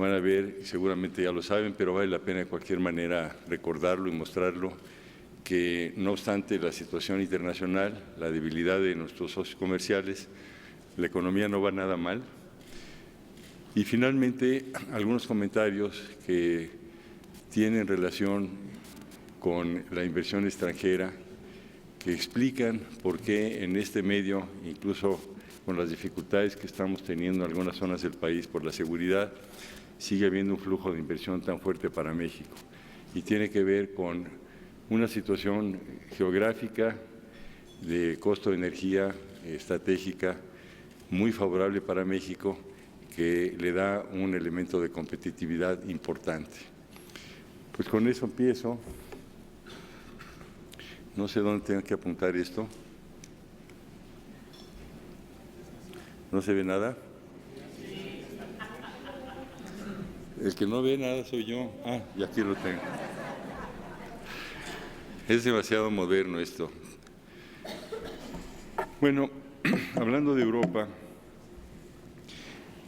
van a ver, seguramente ya lo saben, pero vale la pena de cualquier manera recordarlo y mostrarlo, que no obstante la situación internacional, la debilidad de nuestros socios comerciales, la economía no va nada mal. Y finalmente, algunos comentarios que tienen relación con la inversión extranjera, que explican por qué en este medio, incluso con las dificultades que estamos teniendo en algunas zonas del país por la seguridad, sigue habiendo un flujo de inversión tan fuerte para México. Y tiene que ver con una situación geográfica de costo de energía estratégica muy favorable para México, que le da un elemento de competitividad importante. Pues con eso empiezo. No sé dónde tengo que apuntar esto. ¿No se ve nada? El que no ve nada soy yo. Ah, y aquí lo tengo. Es demasiado moderno esto. Bueno, hablando de Europa,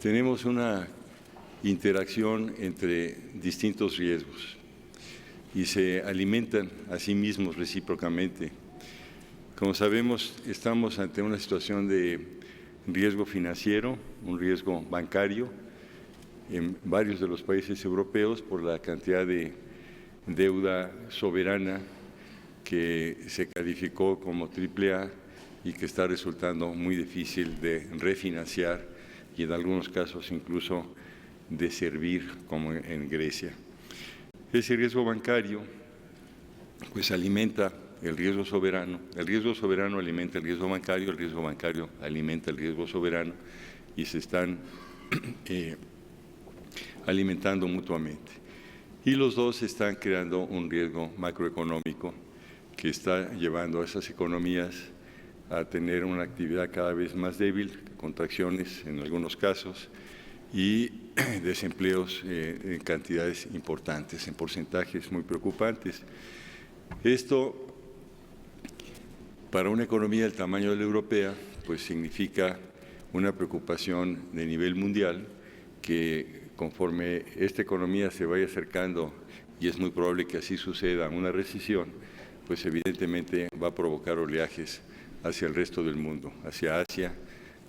tenemos una interacción entre distintos riesgos y se alimentan a sí mismos recíprocamente. Como sabemos, estamos ante una situación de riesgo financiero, un riesgo bancario en varios de los países europeos por la cantidad de deuda soberana que se calificó como AAA y que está resultando muy difícil de refinanciar y en algunos casos incluso de servir, como en Grecia. Ese riesgo bancario pues alimenta el riesgo soberano alimenta el riesgo bancario alimenta el riesgo soberano y se están alimentando mutuamente. Y los dos están creando un riesgo macroeconómico que está llevando a esas economías a tener una actividad cada vez más débil, contracciones en algunos casos y desempleos en cantidades importantes, en porcentajes muy preocupantes. Esto, para una economía del tamaño de la europea, pues significa una preocupación de nivel mundial que conforme esta economía se vaya acercando, y es muy probable que así suceda, una recesión, pues evidentemente va a provocar oleajes hacia el resto del mundo, hacia Asia,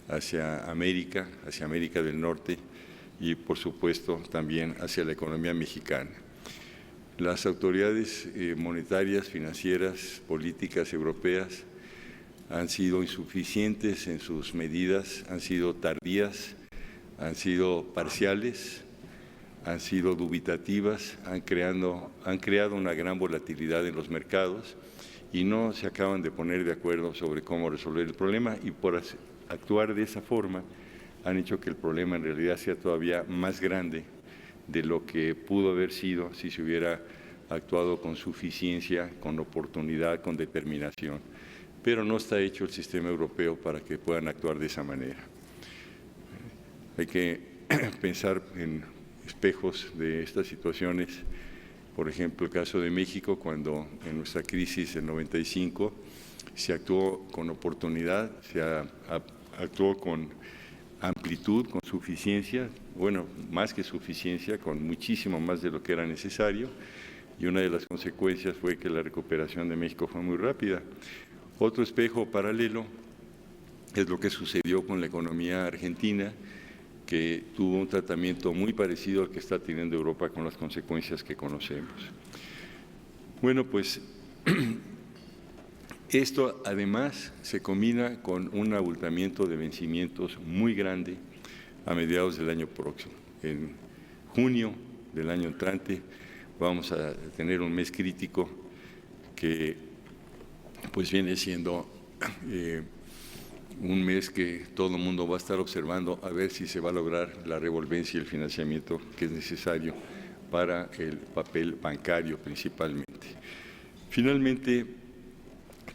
hacia América del Norte y, por supuesto, también hacia la economía mexicana. Las autoridades monetarias, financieras, políticas europeas han sido insuficientes en sus medidas, han sido tardías, han sido parciales, han sido dubitativas, han creado una gran volatilidad en los mercados y no se acaban de poner de acuerdo sobre cómo resolver el problema, y por actuar de esa forma han hecho que el problema en realidad sea todavía más grande de lo que pudo haber sido si se hubiera actuado con suficiencia, con oportunidad, con determinación. Pero no está hecho el sistema europeo para que puedan actuar de esa manera. Hay que pensar en espejos de estas situaciones. Por ejemplo, el caso de México, cuando en nuestra crisis del 95 se actuó con oportunidad, se actuó con amplitud, con suficiencia, bueno, más que suficiencia, con muchísimo más de lo que era necesario, y una de las consecuencias fue que la recuperación de México fue muy rápida. Otro espejo paralelo es lo que sucedió con la economía argentina, que tuvo un tratamiento muy parecido al que está teniendo Europa con las consecuencias que conocemos. Bueno, pues esto además se combina con un abultamiento de vencimientos muy grande a mediados del año próximo. En junio del año entrante vamos a tener un mes crítico que pues viene siendo un mes que todo el mundo va a estar observando a ver si se va a lograr la revolvencia y el financiamiento que es necesario para el papel bancario principalmente. Finalmente,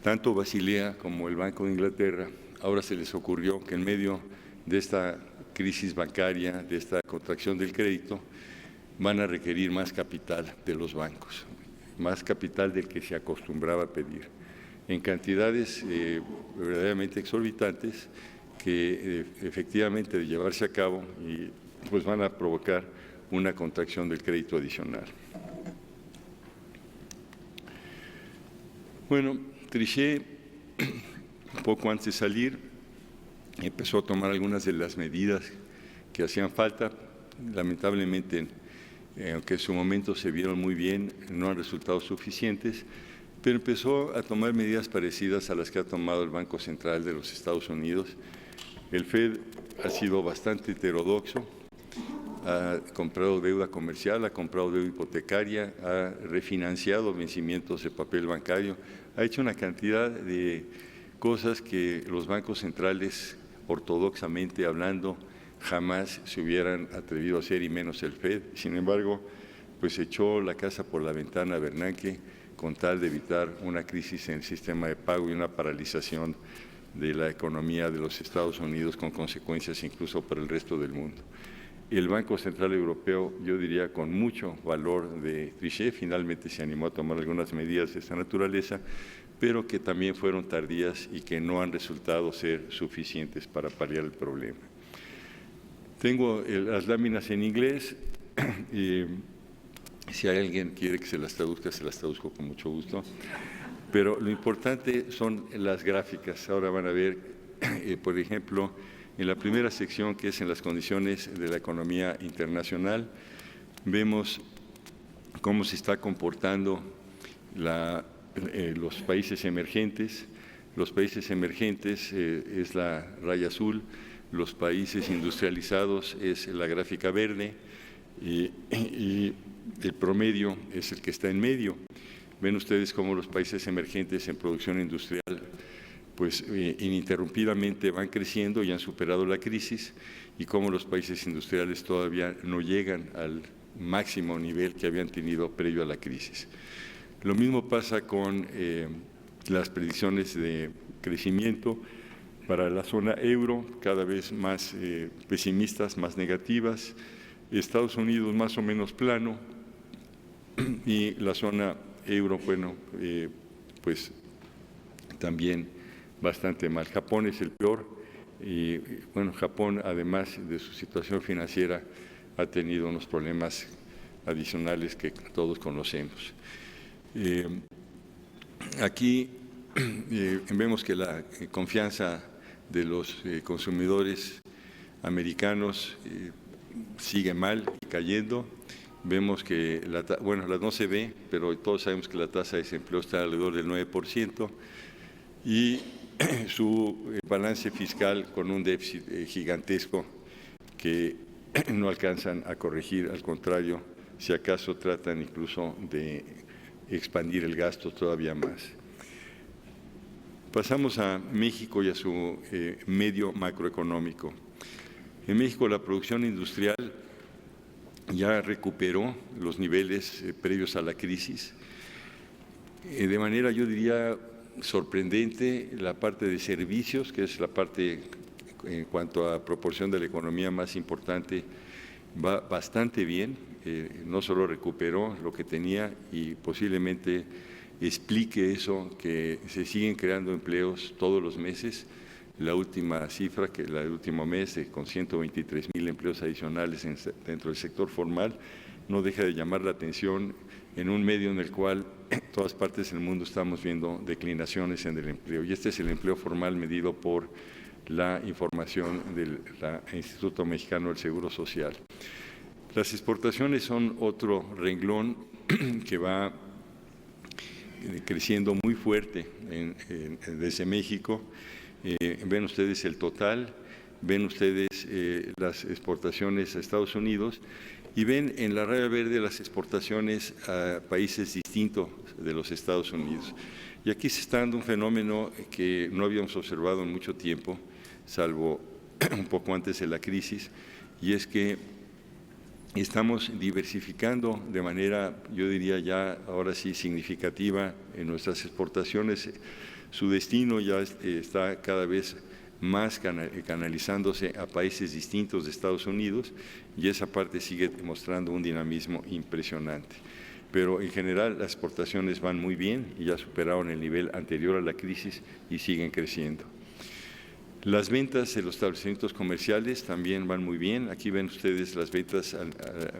tanto Basilea como el Banco de Inglaterra ahora se les ocurrió que en medio de esta crisis bancaria, de esta contracción del crédito, van a requerir más capital de los bancos, más capital del que se acostumbraba a pedir, en cantidades verdaderamente exorbitantes que efectivamente de llevarse a cabo y pues van a provocar una contracción del crédito adicional. Bueno, Trichet, poco antes de salir, empezó a tomar algunas de las medidas que hacían falta. Lamentablemente, aunque en su momento se vieron muy bien, no han resultado suficientes, pero empezó a tomar medidas parecidas a las que ha tomado el Banco Central de los Estados Unidos. El FED ha sido bastante heterodoxo, ha comprado deuda comercial, ha comprado deuda hipotecaria, ha refinanciado vencimientos de papel bancario, ha hecho una cantidad de cosas que los bancos centrales, ortodoxamente hablando, jamás se hubieran atrevido a hacer, y menos el FED. Sin embargo, pues echó la casa por la ventana a Bernanke con tal de evitar una crisis en el sistema de pago y una paralización de la economía de los Estados Unidos, con consecuencias incluso para el resto del mundo. El Banco Central Europeo, yo diría con mucho valor de Trichet, finalmente se animó a tomar algunas medidas de esta naturaleza, pero que también fueron tardías y que no han resultado ser suficientes para paliar el problema. Tengo las láminas en inglés, y si alguien quiere que se las traduzco con mucho gusto, pero lo importante son las gráficas. Ahora van a ver, por ejemplo, en la primera sección, que es en las condiciones de la economía internacional, vemos cómo se está comportando los países emergentes. Los países emergentes es la raya azul, los países industrializados es la gráfica verde, y el promedio es el que está en medio. Ven ustedes cómo los países emergentes en producción industrial pues ininterrumpidamente van creciendo y han superado la crisis, y cómo los países industriales todavía no llegan al máximo nivel que habían tenido previo a la crisis. Lo mismo pasa con las predicciones de crecimiento para la zona euro, cada vez más pesimistas, más negativas. Estados Unidos más o menos plano, y la zona euro, bueno, pues también bastante mal. Japón es el peor, y bueno, Japón, además de su situación financiera, ha tenido unos problemas adicionales que todos conocemos. Aquí vemos que la confianza de los consumidores americanos sigue mal y cayendo. Vemos que, bueno, no se ve, pero todos sabemos que la tasa de desempleo está alrededor del 9%, y su balance fiscal con un déficit gigantesco que no alcanzan a corregir, al contrario, si acaso tratan incluso de expandir el gasto todavía más. Pasamos a México y a su medio macroeconómico. En México la producción industrial ya recuperó los niveles previos a la crisis. De manera, yo diría, sorprendente, la parte de servicios, que es la parte en cuanto a proporción de la economía más importante, va bastante bien. No solo recuperó lo que tenía, y posiblemente explique eso, que se siguen creando empleos todos los meses. La última cifra, que la del último mes, con 123,000 empleos adicionales dentro del sector formal, no deja de llamar la atención en un medio en el cual en todas partes del mundo estamos viendo declinaciones en el empleo. Y este es el empleo formal medido por la información del Instituto Mexicano del Seguro Social. Las exportaciones son otro renglón que va creciendo muy fuerte desde México. Ven ustedes el total, ven ustedes las exportaciones a Estados Unidos, y ven en la raya verde las exportaciones a países distintos de los Estados Unidos. Y aquí se está dando un fenómeno que no habíamos observado en mucho tiempo, salvo un poco antes de la crisis, y es que estamos diversificando de manera, yo diría ya ahora sí significativa, en nuestras exportaciones. Su destino ya está cada vez más canalizándose a países distintos de Estados Unidos, y esa parte sigue mostrando un dinamismo impresionante. Pero en general las exportaciones van muy bien y ya superaron el nivel anterior a la crisis y siguen creciendo. Las ventas en los establecimientos comerciales también van muy bien. Aquí ven ustedes las ventas a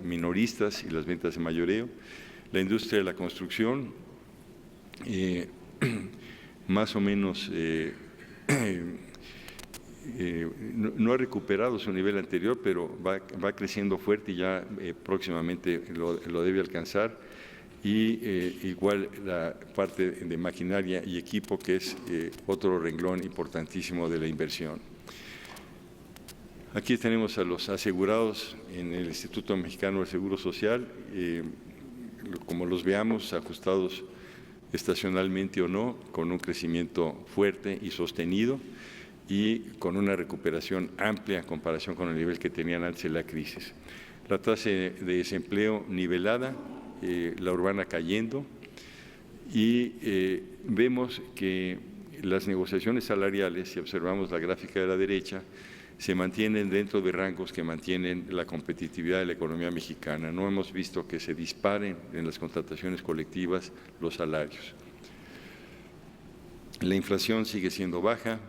minoristas y las ventas de mayoreo. La industria de la construcción, más o menos no ha recuperado su nivel anterior, pero va creciendo fuerte y ya próximamente lo debe alcanzar. Y igual la parte de maquinaria y equipo, que es otro renglón importantísimo de la inversión. Aquí tenemos a los asegurados en el Instituto Mexicano del Seguro Social, como los veamos, ajustados estacionalmente o no, con un crecimiento fuerte y sostenido y con una recuperación amplia en comparación con el nivel que tenían antes de la crisis. La tasa de desempleo nivelada, la urbana cayendo, y vemos que las negociaciones salariales, si observamos la gráfica de la derecha, se mantienen dentro de rangos que mantienen la competitividad de la economía mexicana. No hemos visto que se disparen en las contrataciones colectivas los salarios. La inflación sigue siendo baja.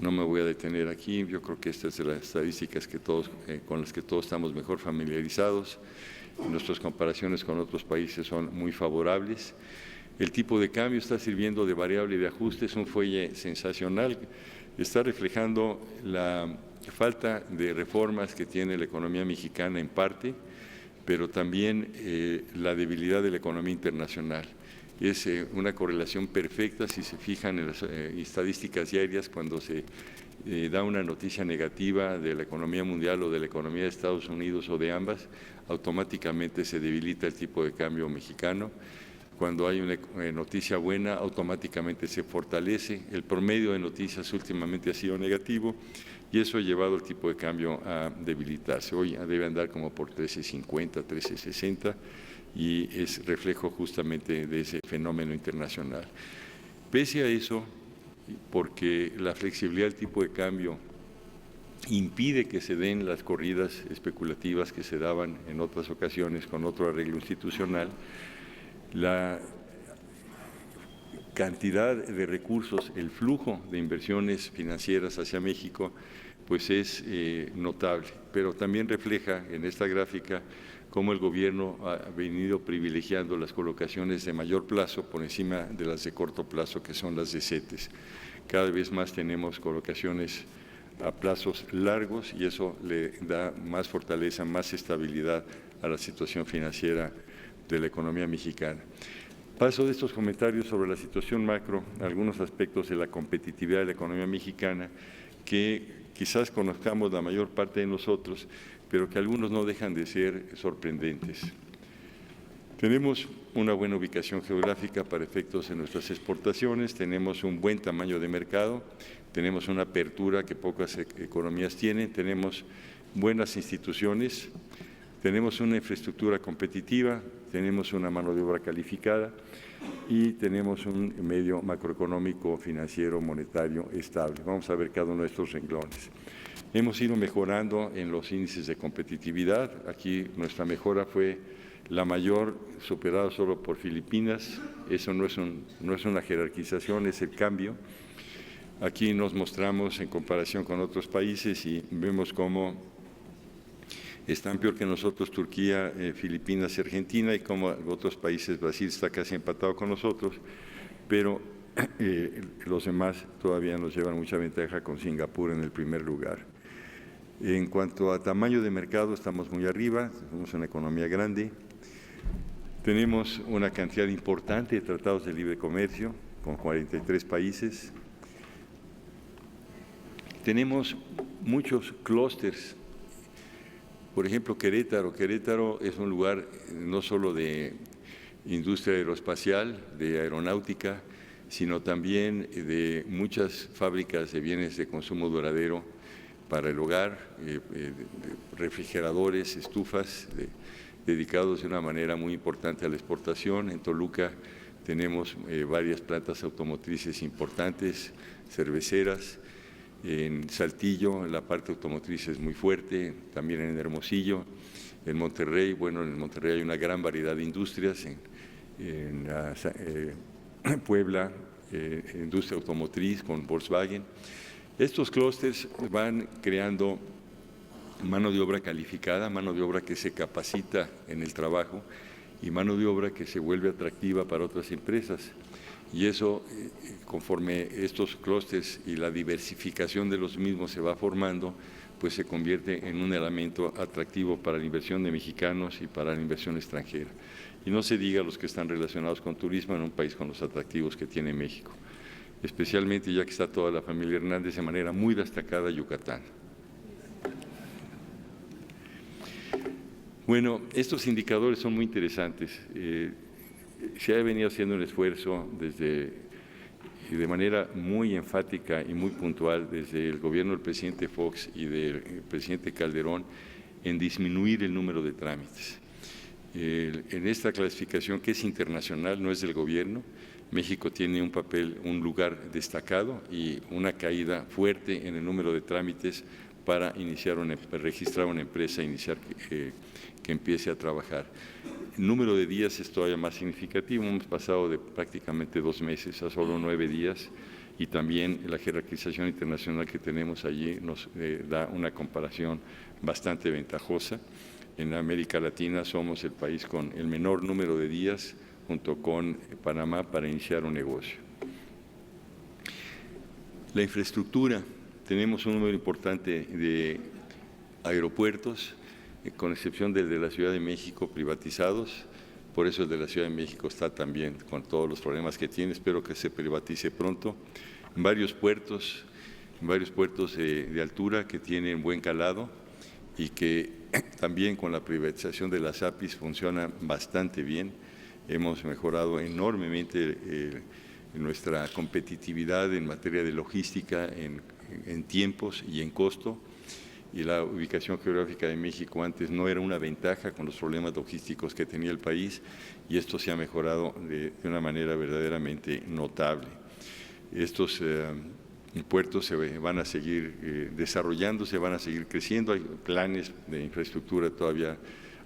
No me voy a detener aquí. Yo creo que estas son las estadísticas que con las que todos estamos mejor familiarizados. Nuestras comparaciones con otros países son muy favorables. El tipo de cambio está sirviendo de variable de ajuste, es un fuelle sensacional. Está reflejando la falta de reformas que tiene la economía mexicana en parte, pero también la debilidad de la economía internacional. Es una correlación perfecta si se fijan en las estadísticas diarias cuando se da una noticia negativa de la economía mundial o de la economía de Estados Unidos o de ambas, automáticamente se debilita el tipo de cambio mexicano. Cuando hay una noticia buena, automáticamente se fortalece. El promedio de noticias últimamente ha sido negativo y eso ha llevado el tipo de cambio a debilitarse. Hoy debe andar como por 13.50, 13.60 y es reflejo justamente de ese fenómeno internacional. Pese a eso, porque la flexibilidad del tipo de cambio impide que se den las corridas especulativas que se daban en otras ocasiones con otro arreglo institucional, la cantidad de recursos, el flujo de inversiones financieras hacia México, pues es notable, pero también refleja en esta gráfica cómo el gobierno ha venido privilegiando las colocaciones de mayor plazo por encima de las de corto plazo, que son las de CETES. Cada vez más tenemos colocaciones a plazos largos y eso le da más fortaleza, más estabilidad a la situación financiera de la economía mexicana. Paso de estos comentarios sobre la situación macro a algunos aspectos de la competitividad de la economía mexicana que quizás conozcamos la mayor parte de nosotros, pero que algunos no dejan de ser sorprendentes. Tenemos una buena ubicación geográfica para efectos de nuestras exportaciones, tenemos un buen tamaño de mercado, tenemos una apertura que pocas economías tienen, tenemos buenas instituciones, tenemos una infraestructura competitiva, tenemos una mano de obra calificada y tenemos un medio macroeconómico, financiero, monetario estable. Vamos a ver cada uno de estos renglones. Hemos ido mejorando en los índices de competitividad. Aquí nuestra mejora fue la mayor, superada solo por Filipinas. Eso no es una jerarquización, es el cambio. Aquí nos mostramos en comparación con otros países y vemos cómo están peor que nosotros Turquía, Filipinas y Argentina, y como otros países, Brasil está casi empatado con nosotros, pero los demás todavía nos llevan mucha ventaja, con Singapur en el primer lugar. En cuanto a tamaño de mercado, estamos muy arriba, somos una economía grande, tenemos una cantidad importante de tratados de libre comercio con 43 países, tenemos muchos clústeres. Por ejemplo, Querétaro. Querétaro es un lugar no solo de industria aeroespacial, de aeronáutica, sino también de muchas fábricas de bienes de consumo duradero para el hogar, refrigeradores, estufas, dedicados de una manera muy importante a la exportación. En Toluca tenemos varias plantas automotrices importantes, cerveceras. En Saltillo la parte automotriz es muy fuerte, también en Hermosillo, en Monterrey, bueno, en Monterrey hay una gran variedad de industrias, en Puebla, industria automotriz con Volkswagen. Estos clústeres van creando mano de obra calificada, mano de obra que se capacita en el trabajo y mano de obra que se vuelve atractiva para otras empresas. Y eso, conforme estos clústeres y la diversificación de los mismos se va formando, pues se convierte en un elemento atractivo para la inversión de mexicanos y para la inversión extranjera. Y no se diga los que están relacionados con turismo en un país con los atractivos que tiene México, especialmente ya que está toda la familia Hernández de manera muy destacada en Yucatán. Bueno, estos indicadores son muy interesantes. Se ha venido haciendo un esfuerzo de manera muy enfática y muy puntual desde el gobierno del presidente Fox y del presidente Calderón en disminuir el número de trámites. En esta clasificación, que es internacional, no es del gobierno, México tiene un lugar destacado y una caída fuerte en el número de trámites para registrar una empresa, iniciar que empiece a trabajar. El número de días es todavía más significativo, hemos pasado de prácticamente 2 meses a solo 9 días y también la jerarquización internacional que tenemos allí nos da una comparación bastante ventajosa. En América Latina somos el país con el menor número de días junto con Panamá para iniciar un negocio. La infraestructura, tenemos un número importante de aeropuertos, con excepción del de la Ciudad de México, privatizados. Por eso el de la Ciudad de México está también con todos los problemas que tiene. Espero que se privatice pronto. Varios puertos de altura que tienen buen calado y que también con la privatización de las APIs funcionan bastante bien. Hemos mejorado enormemente nuestra competitividad en materia de logística, en tiempos y en costo. Y la ubicación geográfica de México antes no era una ventaja con los problemas logísticos que tenía el país y esto se ha mejorado de una manera verdaderamente notable. Estos puertos se van a seguir desarrollándose, van a seguir creciendo, hay planes de infraestructura todavía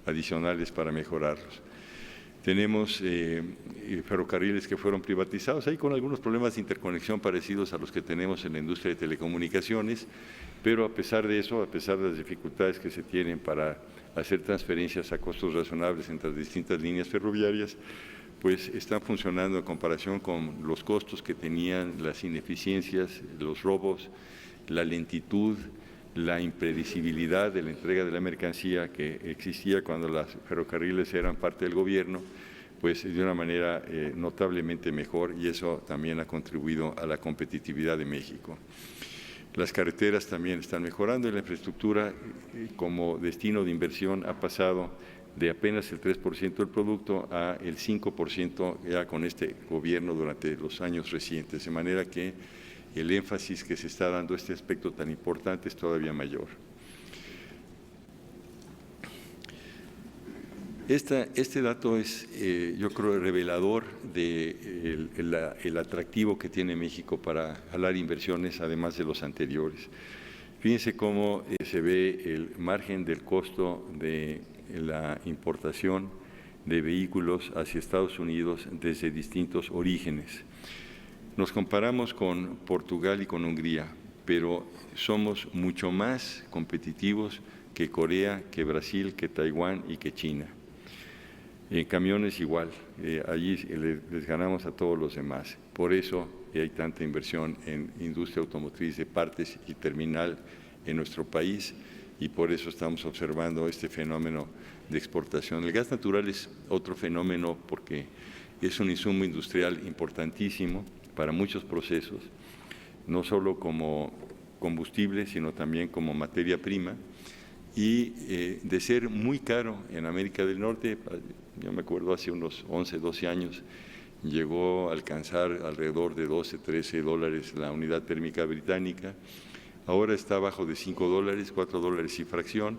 adicionales para mejorarlos. Tenemos ferrocarriles que fueron privatizados, ahí con algunos problemas de interconexión parecidos a los que tenemos en la industria de telecomunicaciones, pero a pesar de eso, a pesar de las dificultades que se tienen para hacer transferencias a costos razonables entre las distintas líneas ferroviarias, pues están funcionando en comparación con los costos que tenían, las ineficiencias, los robos, la lentitud, la impredecibilidad de la entrega de la mercancía que existía cuando los ferrocarriles eran parte del gobierno, pues de una manera notablemente mejor y eso también ha contribuido a la competitividad de México. Las carreteras también están mejorando y la infraestructura como destino de inversión ha pasado de apenas el 3% del producto a el 5% ya con este gobierno durante los años recientes, de manera que el énfasis que se está dando a este aspecto tan importante es todavía mayor. Este dato es, yo creo, revelador del atractivo que tiene México para jalar inversiones, además de los anteriores. Fíjense cómo se ve el margen del costo de la importación de vehículos hacia Estados Unidos desde distintos orígenes. Nos comparamos con Portugal y con Hungría, pero somos mucho más competitivos que Corea, que Brasil, que Taiwán y que China. En camiones igual, allí les ganamos a todos los demás. Por eso hay tanta inversión en industria automotriz de partes y terminal en nuestro país y por eso estamos observando este fenómeno de exportación. El gas natural es otro fenómeno porque es un insumo industrial importantísimo para muchos procesos, no solo como combustible, sino también como materia prima, y de ser muy caro en América del Norte, yo me acuerdo hace unos 11, 12 años, llegó a alcanzar alrededor de 12, 13 dólares la unidad térmica británica, ahora está abajo de 5 dólares, 4 dólares y fracción,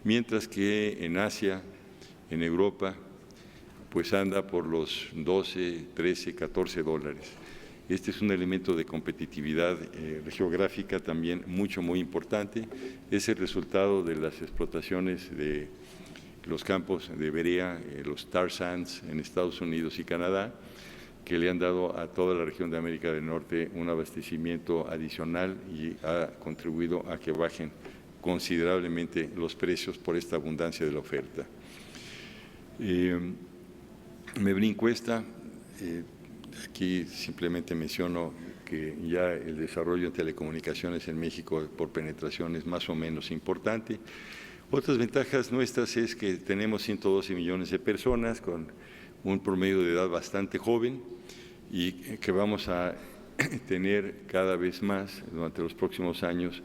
mientras que en Asia, en Europa, pues anda por los 12, 13, 14 dólares. Este es un elemento de competitividad geográfica también muy importante. Es el resultado de las explotaciones de los campos de Berea, los tar sands en Estados Unidos y Canadá, que le han dado a toda la región de América del Norte un abastecimiento adicional y ha contribuido a que bajen considerablemente los precios por esta abundancia de la oferta. Me brinco esta, aquí simplemente menciono que ya el desarrollo en telecomunicaciones en México por penetración es más o menos importante. Otras ventajas nuestras es que tenemos 112 millones de personas con un promedio de edad bastante joven y que vamos a tener cada vez más durante los próximos años,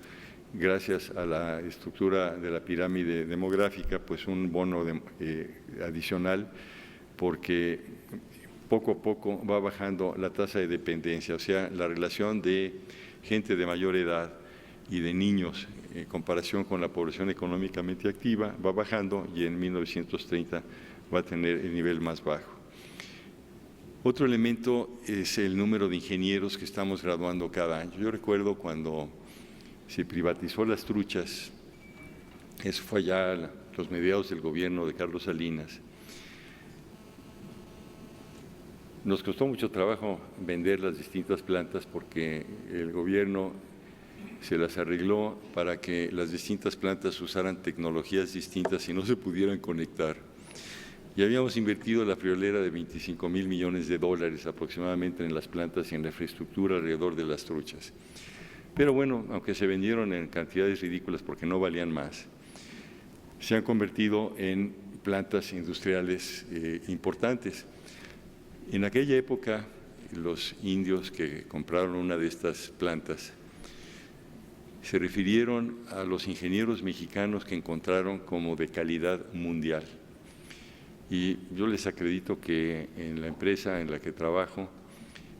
gracias a la estructura de la pirámide demográfica, pues un bono adicional, porque poco a poco va bajando la tasa de dependencia, o sea, la relación de gente de mayor edad y de niños en comparación con la población económicamente activa va bajando y en 1930 va a tener el nivel más bajo. Otro elemento es el número de ingenieros que estamos graduando cada año. Yo recuerdo cuando se privatizó las truchas, eso fue ya a los mediados del gobierno de Carlos Salinas. Nos costó mucho trabajo vender las distintas plantas porque el gobierno se las arregló para que las distintas plantas usaran tecnologías distintas y no se pudieran conectar. Y habíamos invertido la friolera de 25,000 millones de dólares aproximadamente en las plantas y en la infraestructura alrededor de las truchas. Pero bueno, aunque se vendieron en cantidades ridículas porque no valían más, se han convertido en plantas industriales importantes. En aquella época, los indios que compraron una de estas plantas se refirieron a los ingenieros mexicanos que encontraron como de calidad mundial. Y yo les acredito que en la empresa en la que trabajo,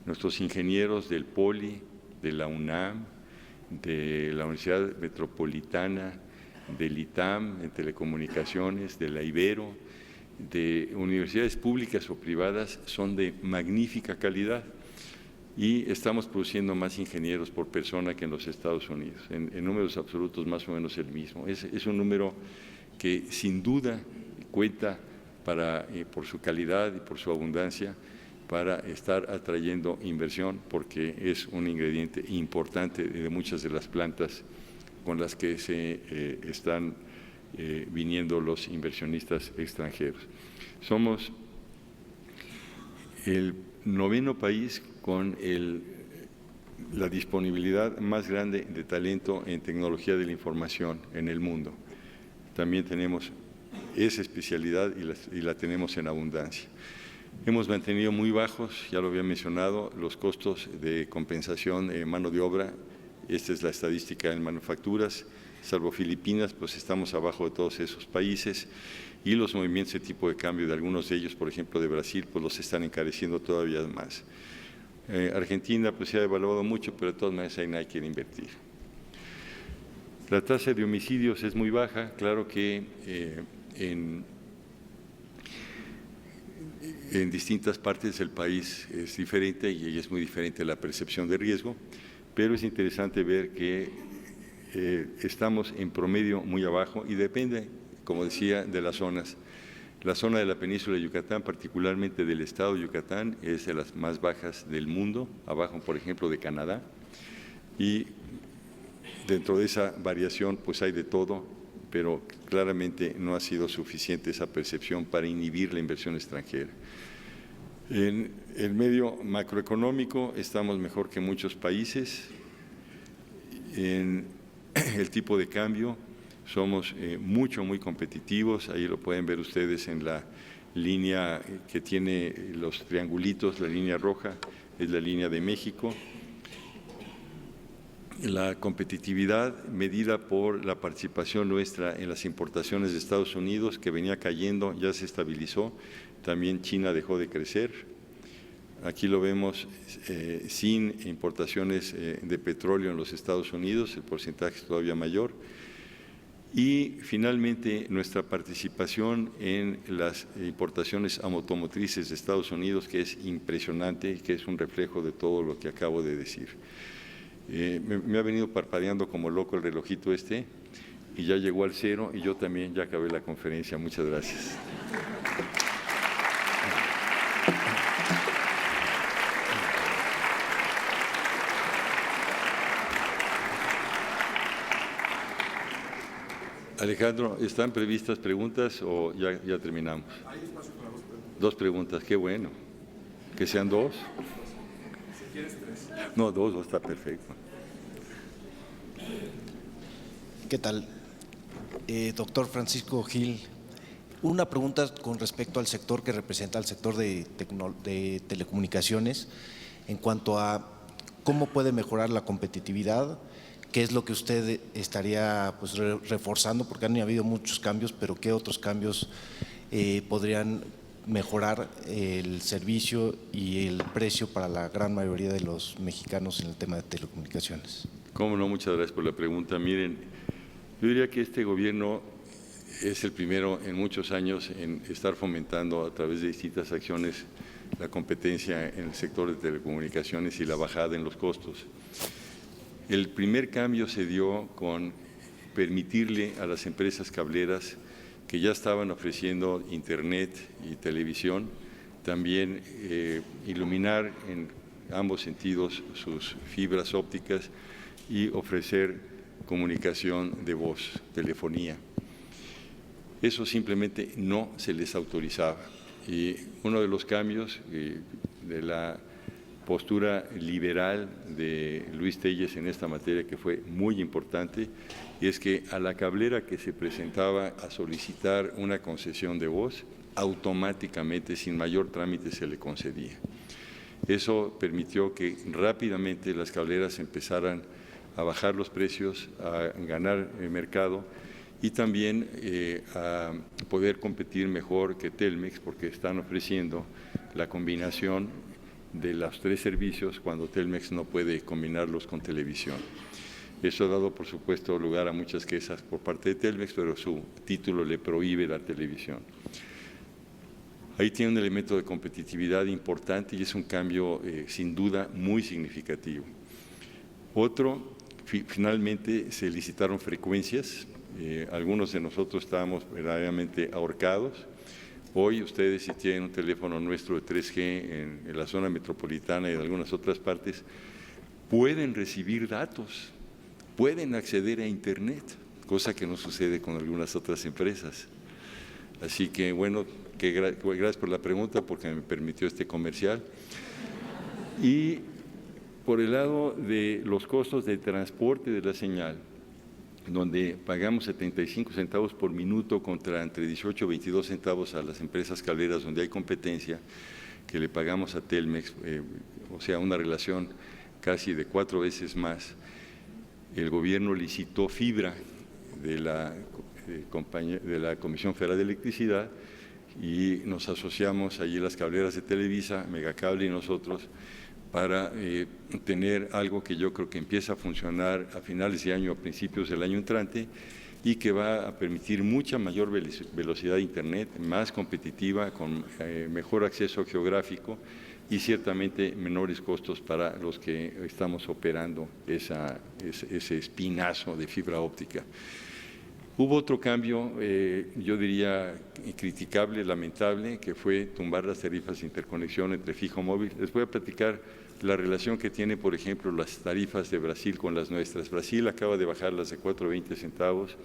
nuestros ingenieros del POLI, de la UNAM, de la Universidad Metropolitana, del ITAM en telecomunicaciones, de la Ibero, de universidades públicas o privadas, son de magnífica calidad y estamos produciendo más ingenieros por persona que en los Estados Unidos, en números absolutos más o menos el mismo. Es un número que sin duda cuenta por su calidad y por su abundancia para estar atrayendo inversión, porque es un ingrediente importante de muchas de las plantas con las que se están viniendo los inversionistas extranjeros. Somos el 9º país con la disponibilidad más grande de talento en tecnología de la información en el mundo. También tenemos esa especialidad y la tenemos en abundancia. Hemos mantenido muy bajos, ya lo había mencionado, los costos de compensación de mano de obra. Esta es la estadística en manufacturas. Salvo Filipinas, pues estamos abajo de todos esos países y los movimientos de tipo de cambio de algunos de ellos, por ejemplo de Brasil, pues los están encareciendo todavía más. Argentina pues se ha devaluado mucho, pero de todas maneras ahí nadie quiere invertir. La tasa de homicidios es muy baja, claro que en distintas partes del país es diferente y es muy diferente la percepción de riesgo, pero es interesante ver que estamos en promedio muy abajo y depende, como decía, de las zonas. La zona de la península de Yucatán, particularmente del estado de Yucatán, es de las más bajas del mundo, abajo, por ejemplo, de Canadá. Y dentro de esa variación, pues hay de todo, pero claramente no ha sido suficiente esa percepción para inhibir la inversión extranjera. En el medio macroeconómico estamos mejor que muchos países. En el tipo de cambio somos muy competitivos, ahí lo pueden ver ustedes en la línea que tiene los triangulitos, la línea roja es la línea de México. La competitividad medida por la participación nuestra en las importaciones de Estados Unidos, que venía cayendo, ya se estabilizó, también China dejó de crecer. Aquí lo vemos sin importaciones de petróleo en los Estados Unidos, el porcentaje es todavía mayor. Y finalmente nuestra participación en las importaciones automotrices de Estados Unidos, que es impresionante y que es un reflejo de todo lo que acabo de decir. Me ha venido parpadeando como loco el relojito y ya llegó al 0 y yo también ya acabé la conferencia. Muchas gracias. Alejandro, ¿están previstas preguntas o ya terminamos? Hay espacio para dos preguntas. Dos preguntas, qué bueno. ¿Que sean dos? Si quieres tres. No, dos, está perfecto. ¿Qué tal? Doctor Francisco Gil, una pregunta con respecto al sector que representa, al sector de telecomunicaciones, en cuanto a cómo puede mejorar la competitividad, qué es lo que usted estaría pues, reforzando, porque han habido muchos cambios, pero qué otros cambios podrían mejorar el servicio y el precio para la gran mayoría de los mexicanos en el tema de telecomunicaciones. Cómo no, muchas gracias por la pregunta. Miren, yo diría que este gobierno es el primero en muchos años en estar fomentando a través de distintas acciones la competencia en el sector de telecomunicaciones y la bajada en los costos. El primer cambio se dio con permitirle a las empresas cableras que ya estaban ofreciendo internet y televisión, también iluminar en ambos sentidos sus fibras ópticas y ofrecer comunicación de voz, telefonía. Eso simplemente no se les autorizaba. Y uno de los cambios de la postura liberal de Luis Telles en esta materia, que fue muy importante, es que a la cablera que se presentaba a solicitar una concesión de voz, automáticamente, sin mayor trámite, se le concedía. Eso permitió que rápidamente las cableras empezaran a bajar los precios, a ganar el mercado y también a poder competir mejor que Telmex, porque están ofreciendo la combinación de los tres servicios cuando Telmex no puede combinarlos con televisión. Eso ha dado, por supuesto, lugar a muchas quejas por parte de Telmex, pero su título le prohíbe la televisión. Ahí tiene un elemento de competitividad importante y es un cambio, sin duda, muy significativo. Otro, finalmente se licitaron frecuencias. Algunos de nosotros estábamos verdaderamente ahorcados. Hoy ustedes, si tienen un teléfono nuestro de 3G en la zona metropolitana y en algunas otras partes, pueden recibir datos, pueden acceder a Internet, cosa que no sucede con algunas otras empresas. Así que, bueno, gracias por la pregunta porque me permitió este comercial. Y por el lado de los costos de transporte de la señal, donde pagamos 75 centavos por minuto contra entre 18 y 22 centavos a las empresas cableras donde hay competencia, que le pagamos a Telmex, o sea, una relación casi de 4 veces más. El gobierno licitó fibra de la Comisión Federal de Electricidad y nos asociamos allí las cableras de Televisa, Megacable y nosotros, para tener algo que yo creo que empieza a funcionar a finales de año, a principios del año entrante, y que va a permitir mucha mayor velocidad de Internet, más competitiva, con mejor acceso geográfico y ciertamente menores costos para los que estamos operando ese espinazo de fibra óptica. Hubo otro cambio, yo diría criticable, lamentable, que fue tumbar las tarifas de interconexión entre fijo y móvil. Les voy a platicar la relación que tiene, por ejemplo, las tarifas de Brasil con las nuestras. Brasil acaba de bajarlas de 4.20 centavos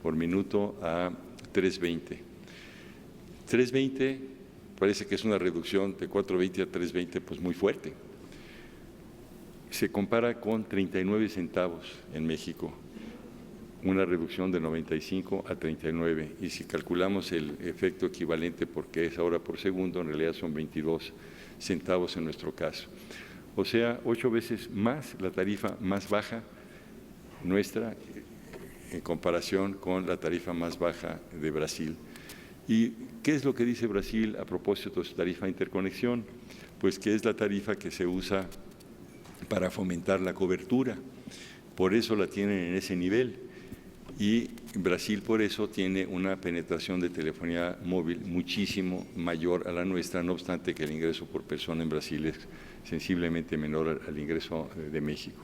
por minuto a 3.20. 3.20 parece que es una reducción de 4.20 a 3.20, pues muy fuerte. Se compara con 39 centavos en México, una reducción de 95 a 39, y si calculamos el efecto equivalente, porque es ahora por segundo, en realidad son 22 centavos en nuestro caso. O sea, 8 veces más la tarifa más baja nuestra en comparación con la tarifa más baja de Brasil. ¿Y qué es lo que dice Brasil a propósito de su tarifa de interconexión? Pues que es la tarifa que se usa para fomentar la cobertura, por eso la tienen en ese nivel. Y Brasil por eso tiene una penetración de telefonía móvil muchísimo mayor a la nuestra, no obstante que el ingreso por persona en Brasil es sensiblemente menor al ingreso de México.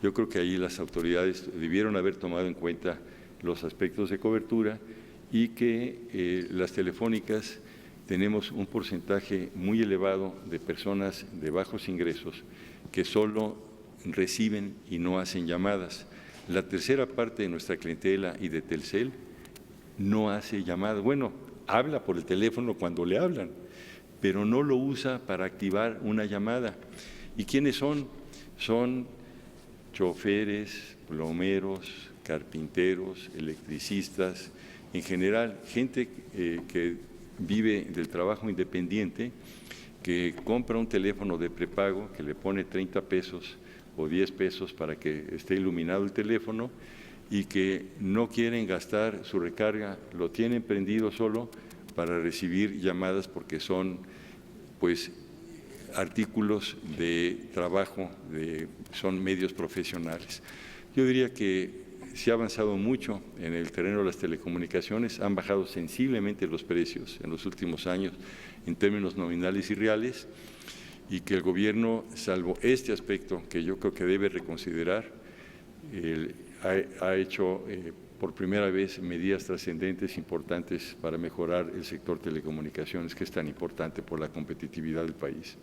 Yo creo que ahí las autoridades debieron haber tomado en cuenta los aspectos de cobertura y que las telefónicas tenemos un porcentaje muy elevado de personas de bajos ingresos que solo reciben y no hacen llamadas. La tercera parte de nuestra clientela y de Telcel no hace llamadas. Bueno, habla por el teléfono cuando le hablan, pero no lo usa para activar una llamada. ¿Y quiénes son? Son choferes, plomeros, carpinteros, electricistas, en general, gente que vive del trabajo independiente, que compra un teléfono de prepago, que le pone 30 pesos o 10 pesos para que esté iluminado el teléfono y que no quieren gastar su recarga, lo tienen prendido solo para recibir llamadas porque son, pues, artículos de trabajo, son medios profesionales. Yo diría que se ha avanzado mucho en el terreno de las telecomunicaciones, han bajado sensiblemente los precios en los últimos años en términos nominales y reales, y que el gobierno, salvo este aspecto que yo creo que debe reconsiderar, ha hecho por primera vez medidas trascendentes importantes para mejorar el sector telecomunicaciones, que es tan importante por la competitividad del país.